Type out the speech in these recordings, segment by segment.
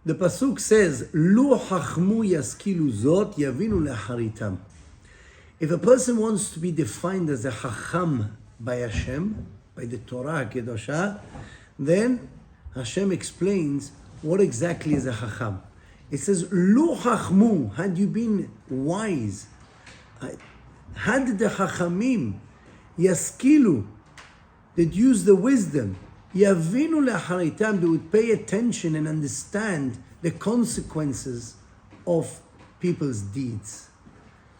The pasuk says, "Lo chachmu yaskilu zot yavinu le'acharitam." If a person wants to be defined as a chacham by Hashem, by the Torah Kedosha, then Hashem explains what exactly is a chacham. It says, "Lo chachmu," had you been wise, had the chachamim yaskilu, that use the wisdom, yavinu le'acharitam, they would pay attention and understand the consequences of people's deeds.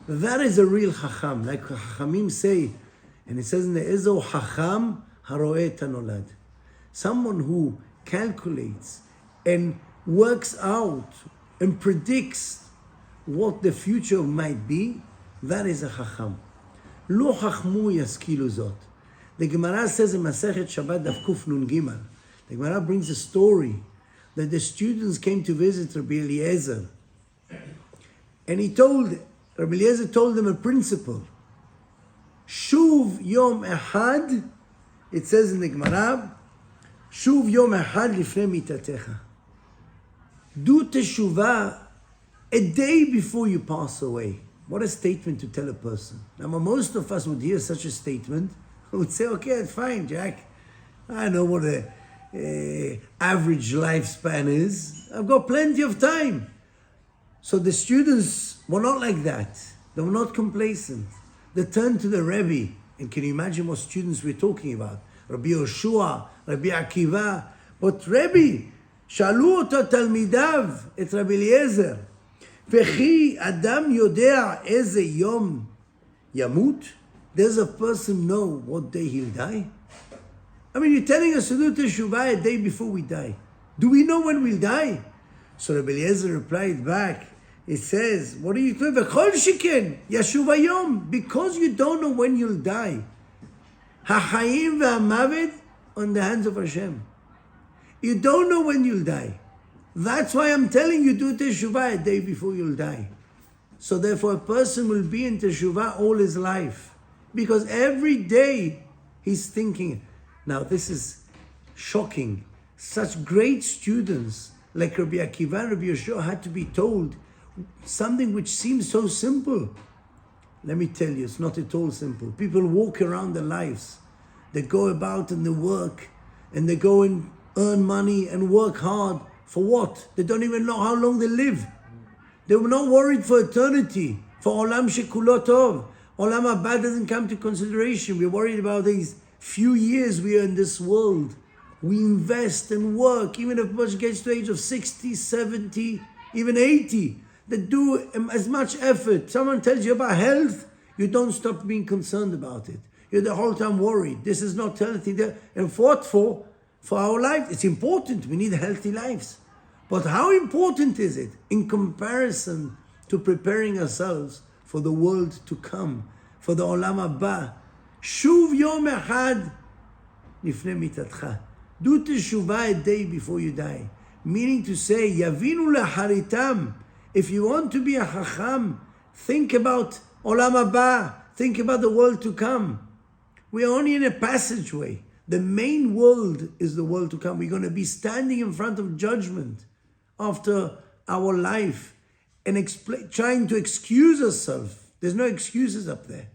That is a real chacham, like chachamim say, and it says in the Ezo, chacham haroeh et hanolad. Someone who calculates and works out and predicts what the future might be, that is a chacham. Lo chachmu yaskilu zot. The Gemara says in Masechet Shabbat Daf Kuf Nun Gimel, the Gemara brings a story that the students came to visit Rabbi Eliezer, and Rabbi Eliezer told them a principle. Shuv yom echad, it says in the Gemara, Shuv yom echad lifnei mitatecha. Do teshuvah a day before you pass away. What a statement to tell a person. Now, most of us would hear such a statement, would say, okay, fine, Jack. I know what a average lifespan is. I've got plenty of time. So the students were not like that. They were not complacent. They turned to the Rebbe. And can you imagine what students we're talking about? Rabbi Yoshua, Rabbi Akiva. But Rebbe, שאלו אותו תלמידיו, את רבי אליעזר, וכי אדם יודע איזה יום ימות? Does a person know what day he'll die? I mean, you're telling us to do teshuvah a day before we die. Do we know when we'll die? So Rabbi Eliezer replied back. He says, what are you doing? V'chol shiken, yashuv hayom, because you don't know when you'll die. Ha'chayim ve'hamavet on the hands of Hashem. You don't know when you'll die. That's why I'm telling you, do teshuvah a day before you'll die. So therefore, a person will be in teshuvah all his life. Because every day he's thinking. Now this is shocking. Such great students like Rabbi Akiva and Rabbi Yoshua had to be told something which seems so simple. Let me tell you, it's not at all simple. People walk around their lives. They go about and they work. And they go and earn money and work hard. For what? They don't even know how long they live. They were not worried for eternity. For olam shekulo tov. Olam haba doesn't come to consideration. We're worried about these few years we are in this world. We invest and work, even if a person gets to the age of 60, 70, even 80. They do as much effort. Someone tells you about health, you don't stop being concerned about it. You're the whole time worried. This is not healthy. And fought for our life. It's important. We need healthy lives. But how important is it in comparison to preparing ourselves for the world to come, for the olam haba? Shuv yom echad lifnei mitatcha. Do teshuvah a day before you die. Meaning to say, yavinu le'acharitam. If you want to be a chacham, think about olam haba. Think about the world to come. We are only in a passageway. The main world is the world to come. We're going to be standing in front of judgment after our life and trying to excuse ourselves. There's no excuses up there.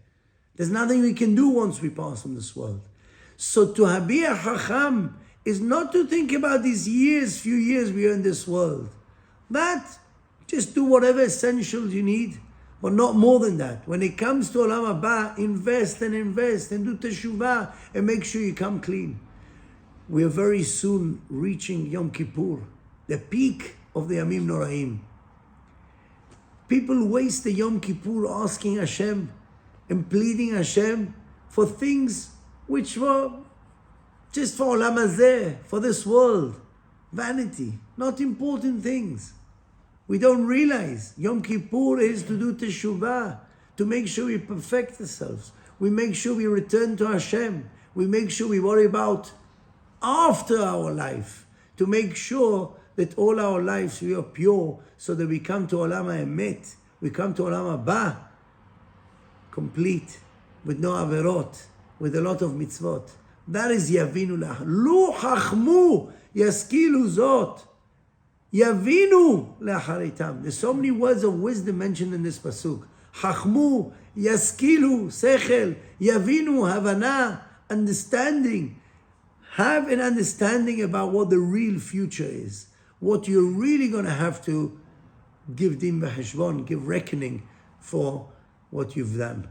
There's nothing we can do once we pass from this world. So to be a chacham is not to think about these few years we are in this world. That, just do whatever essentials you need, but not more than that. When it comes to olam haba, invest and do teshuvah and make sure you come clean. We are very soon reaching Yom Kippur, the peak of the Yamim Noraim. People waste the Yom Kippur asking Hashem and pleading Hashem for things which were just for olam hazeh, for this world. Vanity, not important things. We don't realize Yom Kippur is to do teshuvah, to make sure we perfect ourselves. We make sure we return to Hashem. We make sure we worry about after our life, to make sure that all our lives we are pure, so that we come to olam ha'emet, we come to olam haba, complete, with no averot, with a lot of mitzvot. That is yavinu lach. Lo chachmu yaskilu zot. Yavinu le'acharitam. There's so many words of wisdom mentioned in this pasuk. Chachmu, yaskilu, sechel, yavinu, havana, understanding. Have an understanding about what the real future is. What you're really going to have to give din v'heshbon, give reckoning for what you've done.